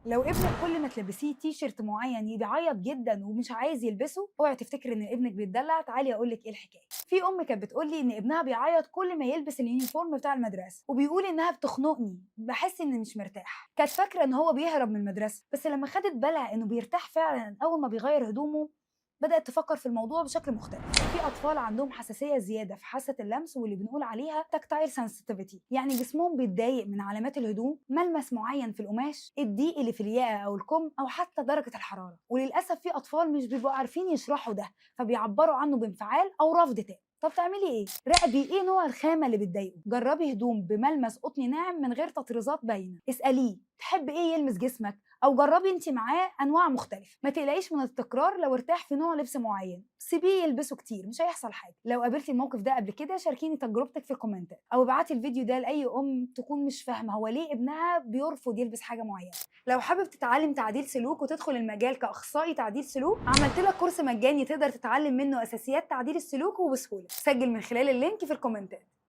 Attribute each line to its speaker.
Speaker 1: لو ابنك كل ما تلبسيه تي شيرت معين بيعيط جدا ومش عايز يلبسه، اوعي تفتكر ان ابنك بيتدلع. تعالي اقول لك ايه الحكايه. في ام كانت بتقول لي ان ابنها بيعيط كل ما يلبس اليونيفورم بتاع المدرسه، وبيقول انها بتخنقني، بحس اني مش مرتاح. كانت فاكره ان هو بيهرب من المدرسه، بس لما خدت بالها انه بيرتاح فعلا اول ما بيغير هدومه، بدأت تفكر في الموضوع بشكل مختلف. في أطفال عندهم حساسية زيادة في حاسة اللمس، واللي بنقول عليها تاكتايل سنسيتيفيتي، يعني جسمهم بيتضايق من علامات الهدوم، ملمس معين في القماش، الضيق اللي في الياقة أو الكم، أو حتى درجة الحرارة. وللأسف في أطفال مش بيبقوا عارفين يشرحوا ده، فبيعبروا عنه بانفعال أو رفض تام. طب تعملي ايه؟ راقبي ايه نوع الخامه اللي بتضايقه، جربي هدوم بملمس قطني ناعم من غير تطريزات باينه، اساليه تحب ايه يلمس جسمك، او جربي انت معاه انواع مختلفه. ما تقلقيش من التكرار، لو ارتاح في نوع لبس معين سيبيه يلبسه كتير، مش هيحصل حاجه. لو قابلتي الموقف ده قبل كده شاركيني تجربتك في الكومنتات، او ابعتي الفيديو ده لاي ام تكون مش فاهمه هو ليه ابنها بيرفض يلبس حاجه معينه. لو حابب تتعلم تعديل سلوك وتدخل المجال كاخصائي تعديل سلوك، عملت لك كورس مجاني تقدر تتعلم منه اساسيات تعديل السلوك وبسهوله. سجل من خلال اللينك في الكومنتات.